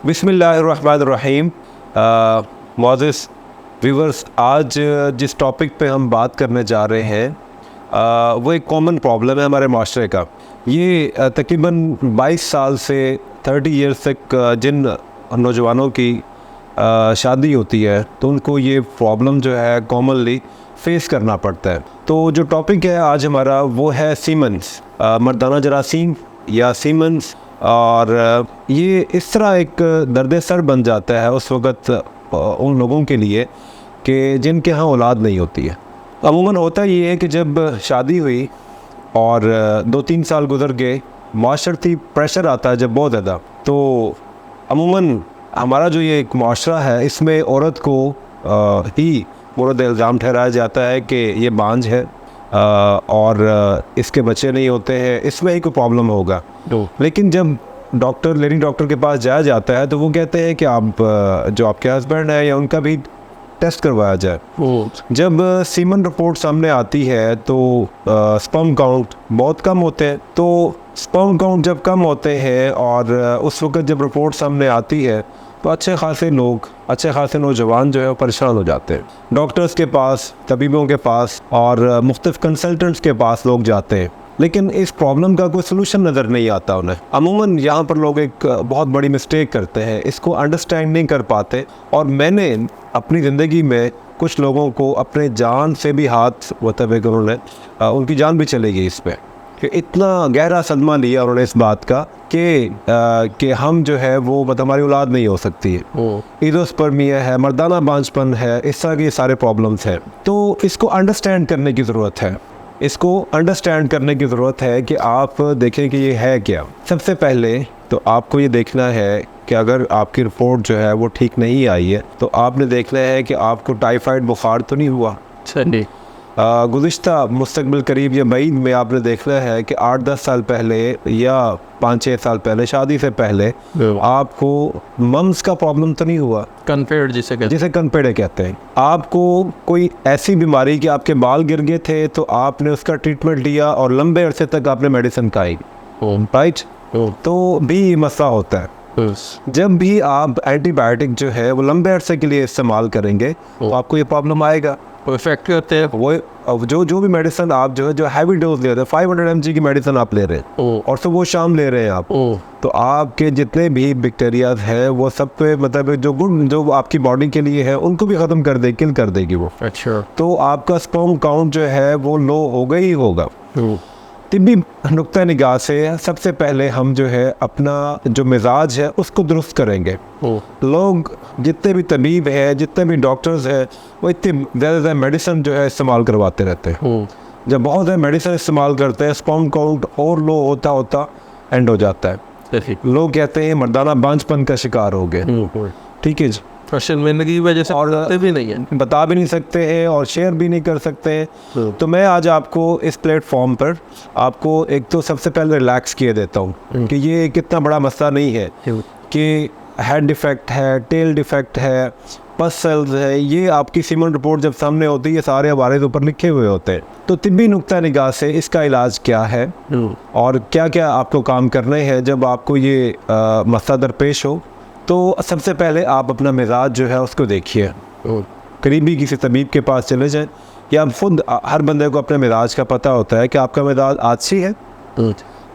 बिस्मिल्लाहिर्रहमानिर्रहीम। मुअज़्ज़िज़ व्यूअर्स, आज जिस टॉपिक पे हम बात करने जा रहे हैं वो एक कॉमन प्रॉब्लम है हमारे माशरे का। ये तकरीबन 22 साल से 30 ईयर्स तक जिन नौजवानों की शादी होती है तो उनको ये प्रॉब्लम जो है कॉमनली फेस करना पड़ता है। तो जो टॉपिक है आज हमारा वो है सीमेंस, मर्दाना जरासीम या सीमेंस। और ये इस तरह एक दर्द सर बन जाता है उस वक़्त उन लोगों के लिए कि जिनके यहाँ औलाद नहीं होती है। अमूमन होता ये है कि जब शादी हुई और 2-3 साल गुजर गए, माशरती प्रेशर आता है जब बहुत ज़्यादा, तो अमूमन हमारा जो ये एक माशरा है इसमें औरत को ही मुर्द इल्ज़ाम ठहराया जाता है कि ये बांझ है और इसके बच्चे नहीं होते हैं, इसमें ही कोई प्रॉब्लम होगा। लेकिन जब लेडी डॉक्टर के पास जाया जाता है तो वो कहते हैं कि आप जो आपके हस्बैंड है या उनका भी टेस्ट करवाया जाए। जब सीमन रिपोर्ट सामने आती है तो स्पर्म काउंट बहुत कम होते हैं। तो स्पर्म काउंट जब कम होते हैं और उस वक्त जब रिपोर्ट सामने आती है तो अच्छे खासे नौजवान जो है वो परेशान हो जाते हैं। डॉक्टर्स के पास, तबीबों के पास और मुख्तलिफ कंसल्टेंट्स के पास लोग जाते हैं, लेकिन इस प्रॉब्लम का कोई सलूशन नज़र नहीं आता उन्हें। अमूमन यहाँ पर लोग एक बहुत बड़ी मिस्टेक करते हैं, इसको अंडरस्टैंड नहीं कर पाते। और मैंने अपनी ज़िंदगी में कुछ लोगों को अपने जान से भी हाथ मतलब उनकी जान भी चली गई इस पर, कि इतना गहरा सदमा लिया उन्होंने इस बात का कि हम जो है वो मतलब हमारी औलाद नहीं हो सकती है, ईज़ोस्पर्मिया है, मर्दाना बांझपन है, इस तरह के सारे प्रॉब्लम्स हैं। तो इसको अंडरस्टैंड करने की ज़रूरत है। इसको अंडरस्टैंड करने की ज़रूरत है कि आप देखें कि ये है क्या। सबसे पहले तो आपको ये देखना है कि अगर आपकी रिपोर्ट जो है वो ठीक नहीं आई है तो आपने देखना है कि आपको टाइफाइड बुखार तो नहीं हुआ। गुज़िश्ता मुस्तकबिल करीब या बईद में आपने देखना है कि 8-10 साल पहले या 5-6 साल पहले शादी से पहले आपको मम्स का प्रॉब्लम तो नहीं हुआ। कनपेड़ जिसे कनपेड़ कहते हैं। आपको कोई ऐसी बीमारी कि आपके बाल गिर गए थे तो आपने उसका ट्रीटमेंट लिया और लंबे अरसे तक आपने मेडिसिन खाई, राइट? तो भी मसला होता है। जब भी आप एंटीबायोटिक जो है वो लंबे अरसे के लिए इस्तेमाल करेंगे तो आपको ये प्रॉब्लम आएगा। इफेक्ट करते हैं वो जो भी मेडिसिन आप जो हैवी डोज ले रहे हैं, 500 mg की मेडिसिन आप ले रहे हैं और सुबह शाम ले रहे हैं आप, तो आपके जितने भी बैक्टीरियाज हैं वो सब पे मतलब जो आपकी बॉडी के लिए है उनको भी ख़त्म कर किल कर देगी वो। अच्छा। तो आपका स्पर्म काउंट जो है वो लो होगा ही होगा। तिब्बी नुक्ता निगाह से सबसे पहले हम जो है अपना जो मिजाज है उसको दुरुस्त करेंगे। लोग जितने भी तबीब हैं, जितने भी डॉक्टर्स हैं, वो इतनी ज़्यादा मेडिसिन जो है इस्तेमाल करवाते रहते हैं। जब बहुत ज़्यादा मेडिसिन इस्तेमाल करते हैं स्पर्म काउंट और लो होता एंड हो जाता है। लोग कहते हैं मर्दाना बांझपन का शिकार हो गए। ठीक है जी। सोशल मीडिया की वजह से और भी नहीं है, बता भी नहीं सकते हैं और शेयर भी नहीं कर सकते हैं। तो मैं आज आपको इस प्लेटफॉर्म पर आपको एक तो सबसे पहले रिलैक्स किए देता हूँ कि ये कितना बड़ा मसला नहीं है कि हेड डिफेक्ट है, टेल डिफेक्ट है, पस सेल्स है। ये आपकी सीमन रिपोर्ट जब सामने होती है सारे हवाले ऊपर लिखे हुए होते हैं। तो तिब्बी नुक्ता निगाह से इसका इलाज क्या है और क्या क्या आपको काम करने हैं जब आपको ये मसला दरपेश हो। तो सबसे पहले आप अपना मिजाज जो है उसको देखिए, करीबी किसी तबीब के पास चले जाएं या खुद हर बंदे को अपने मिजाज का पता होता है कि आपका मिजाज आछी है,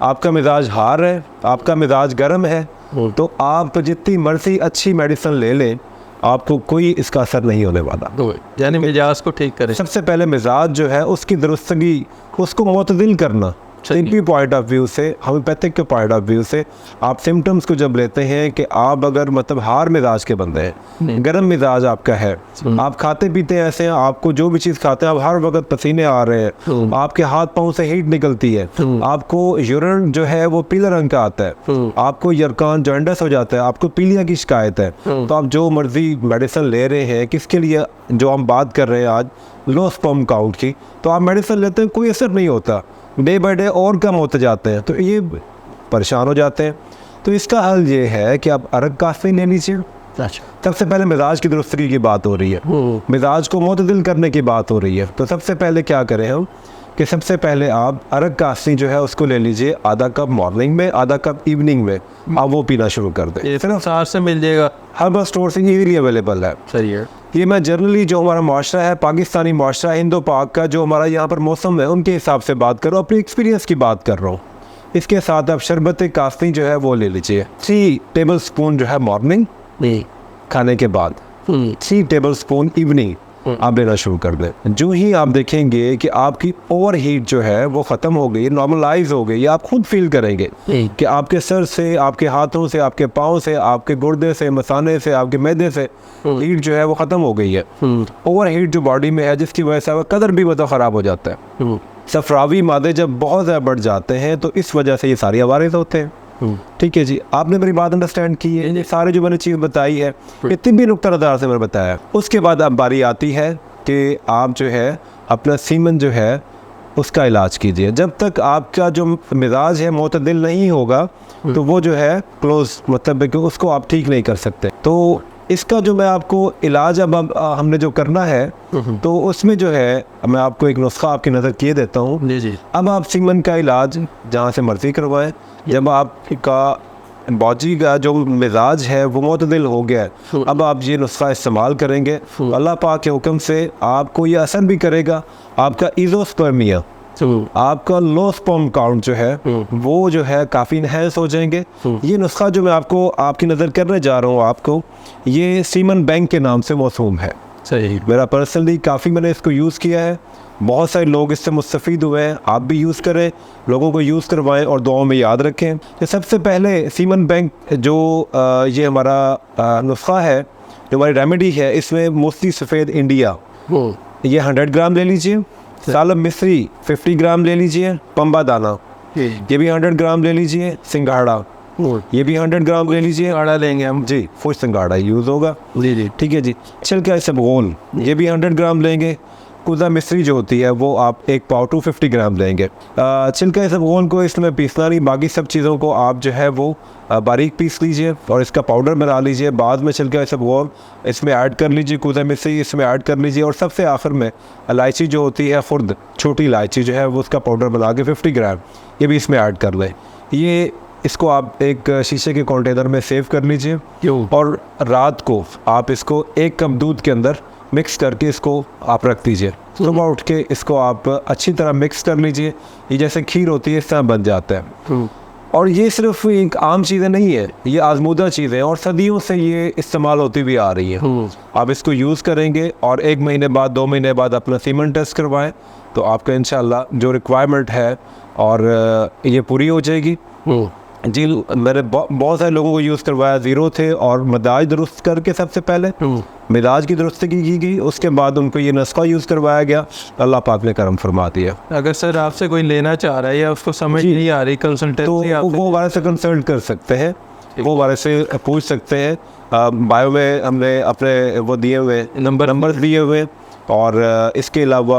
आपका मिजाज हार है, आपका मिजाज गर्म है। तो आप जितनी मर्जी अच्छी मेडिसिन ले लें आपको कोई इसका असर नहीं होने वाला। यानी मिजाज को ठीक करें। सबसे पहले मिजाज जो है उसकी दुरुस्तगी, उसको मुतदिल करना। थेरेपी पॉइंट ऑफ व्यू से, होम्योपैथिक के पॉइंट ऑफ व्यू से आप सिम्टम्स को जब लेते हैं कि आप अगर मतलब हार मिजाज के बंदे हैं, गर्म मिजाज आपका है, आप खाते पीते ऐसे हैं, आपको जो भी चीज़ खाते हैं आप हर वक्त पसीने आ रहे हैं, आपके हाथ पाँव से हीट निकलती है, आपको यूरिन जो है वो पीले रंग का आता है, आपको यरकान जॉइंडस हो जाता है, आपको पीलिया की शिकायत है, तो आप जो मर्जी मेडिसिन ले रहे हैं, किसके लिए जो हम बात कर रहे हैं आज लो स्पर्म काउंट की, तो आप मेडिसिन लेते हैं कोई असर नहीं होता, डे बाय डे और कम होते जाते हैं, तो ये परेशान हो जाते हैं। तो इसका हल ये है कि आप अरग काफ़ी ले लीजिए। सबसे पहले मिजाज की दुरुस्तगी की बात हो रही है, मिजाज को मुतदिल करने की बात हो रही है। तो सबसे पहले क्या करें हम कि सबसे पहले आप अरग कास्ती जो है उसको ले लीजिए, आधा कप मॉर्निंग में, आधा कप इवनिंग में, आप वो पीना शुरू कर दें। ये सिर्फ सार से मिल जाएगा, हर्बल स्टोर से इजीली अवेलेबल है। सही है। ये मैं जनरली जो हमारा माशरा है, पाकिस्तानी माशरा, हिंदो पाक का जो हमारा यहाँ पर मौसम है, उनके हिसाब से बात कर रहा हूँ, अपनी एक्सपीरियंस की बात कर रहा हूँ। इसके साथ आप शरबत कास्ती जो है वो ले लीजिए, 3 टेबल स्पून जो है मॉर्निंग खाने के बाद, 3 टेबल स्पून इवनिंग आप लेना शुरू कर दें। जो ही आप देखेंगे कि आपकी ओवर हीट जो है वो ख़त्म हो गई, नॉर्मलाइज हो गई, आप खुद फील करेंगे कि आपके सर से, आपके हाथों से, आपके पाँव से, आपके गुर्दे से, मसाने से, आपके मैदे से हीट जो है वो ख़त्म हो गई है। ओवर हीट जो बॉडी में है, जिसकी वजह से आपका कदर भी मतलब ख़राब हो जाता है। सफरावी मादे जब बहुत ज़्यादा बढ़ जाते हैं तो इस वजह से ये सारी अवारिज़ होते हैं। ठीक है जी, आपने मेरी बात अंडरस्टैंड की है। ये सारे जो मैंने चीज़ बताई है, इतनी भी नुक्ता नज़र से मैंने बताया। उसके बाद अब बारी आती है कि आप जो है अपना सीमन जो है उसका इलाज कीजिए। जब तक आपका जो मिजाज है मोतदिल नहीं होगा तो वो जो है क्लोज, मतलब कि उसको आप ठीक नहीं कर सकते। तो इसका जो मैं आपको इलाज अब हमने जो करना है तो उसमें जो है मैं आपको एक नुस्खा आपकी नज़र किए देता हूँ। जी। अब आप सीमन का इलाज जहाँ से मर्जी करवाएं। जब आपका बॉडी का जो मिजाज है वो मोतदिल हो गया है, अब आप ये नुस्खा इस्तेमाल करेंगे, अल्लाह पाक के हुक्म से आपको ये असर भी करेगा। आपका इज़ोस्पर्मिया, आपका लो स्पर्म काउंट जो है वो जो है काफ़ी इनहेंस हो जाएंगे। ये नुस्खा जो मैं आपको आपकी नज़र करने जा रहा हूँ आपको, ये सीमन बैंक के नाम से मौसूम है। सही। मेरा पर्सनली काफ़ी मैंने इसको यूज़ किया है, बहुत सारे लोग इससे मुस्तफ़ीद हुए हैं। आप भी यूज़ करें, लोगों को यूज़ करवाएं और दुआओं में याद रखें। तो सबसे पहले सीमन बैंक जो ये हमारा नुस्खा है, जो हमारी रेमेडी है, इसमें मोस्टली सफ़ेद इंडिया ये 100 ग्राम ले लीजिए, सालब मिस्री 50 ग्राम ले लीजिए, पंबा दाना ये भी 100 ग्राम ले लीजिए, सिंघाड़ा ये भी 100 ग्राम ले लीजिए। आड़ा लेंगे हम जी, फुश सिंघाड़ा यूज़ होगा। जी। ठीक है जी। छिलका इसबगोल ये भी 100 ग्राम लेंगे। कुदा मिस्री जो होती है वो आप 1 पाव 250 ग्राम लेंगे। छिलका इसबगोल को इसमें पीसना नहीं, बाकी सब चीज़ों को आप जो है वो बारीक पीस लीजिए और इसका पाउडर बना लीजिए। बाद में छिलका इसबगोल इसमें ऐड कर लीजिए, कुदा मिस्री इसमें ऐड कर लीजिए और सबसे आखिर में इलायची जो होती है, खुर्द छोटी इलायची जो है वो उसका पाउडर बना के 50 ग्राम ये भी इसमें ऐड कर लें। ये इसको आप एक शीशे के कंटेनर में सेव कर लीजिए और रात को आप इसको 1 कप दूध के अंदर मिक्स करके इसको आप रख दीजिए। सुबह उठ के इसको आप अच्छी तरह मिक्स कर लीजिए। ये जैसे खीर होती है इस तरह बन जाता है। और ये सिर्फ एक आम चीज़ें नहीं है, ये आजमूदा चीज़ें और सदियों से ये इस्तेमाल होती भी आ रही है। आप इसको यूज़ करेंगे और 1 महीने बाद 2 महीने बाद अपना सीमन टेस्ट करवाएं तो आपका इंशाल्लाह जो रिक्वायरमेंट है और ये पूरी हो जाएगी। जी, मैंने बहुत सारे लोगों को यूज़ करवाया, ज़ीरो थे और मिजाज दुरुस्त करके सबसे पहले मिजाज की दुरुस्तगी की गई, उसके बाद उनको ये नुस्खा यूज़ करवाया गया, अल्लाह पाक ने करम फरमा दिया। अगर सर आपसे कोई लेना चाह रहा है या उसको समझ नहीं आ रही कंसल्टेंसी, तो वो हमारे से कंसल्ट कर सकते हैं, वो हमारे से पूछ सकते हैं। बायो में हमने अपने वो दिए हुए नंबर दिए हुए और इसके अलावा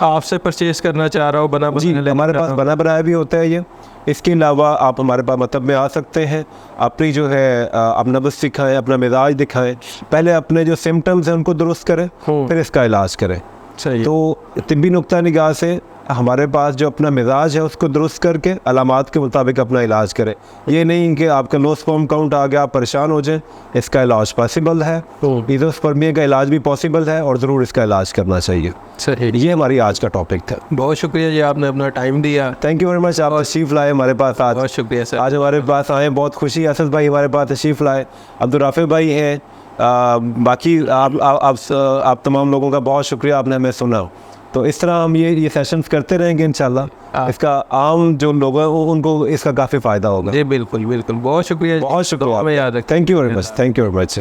आपसे परचेज करना चाह रहा हो बना बनाया, हमारे पास बना बनाया भी होता है ये। इसके अलावा आप हमारे पास मतलब में आ सकते हैं, अपनी जो है अपना बस दिखाएं, अपना मिजाज दिखाएं, पहले अपने जो सिम्टम्स हैं उनको दुरुस्त करें, फिर इसका इलाज करें। सही। तो तिब्बी नुक्ता निगाह से हमारे पास जो अपना मिजाज है उसको दुरुस्त करके अलामात के मुताबिक अपना इलाज करें। ये नहीं कि आपका लो स्पर्म काउंट आ गया, आप परेशान हो जाए, इसका इलाज पॉसिबल है। इज़ोस्पर्मिया का इलाज भी पॉसिबल है और ज़रूर इसका इलाज करना चाहिए। सही। ये हमारी आज का टॉपिक था। बहुत शुक्रिया जी, आपने अपना टाइम दिया। Thank you very much. आप तशरीफ़ लाए हमारे पास आज। बहुत शुक्रिया सर, आज हमारे पास आए, बहुत खुशी। असद भाई हमारे पास तशरीफ़ लाए, अब्दुल राफ़ी भाई हैं, बाकी आप तमाम लोगों का बहुत शुक्रिया, आपने हमें सुना। तो इस तरह हम ये सेशंस करते रहेंगे इंशाल्लाह। इसका आम जो लोग हैं उनको इसका काफ़ी फ़ायदा होगा। जी बिल्कुल बिल्कुल, बहुत शुक्रिया, बहुत शुक्रिया, हमें याद रखें। Thank you very much, thank you very much.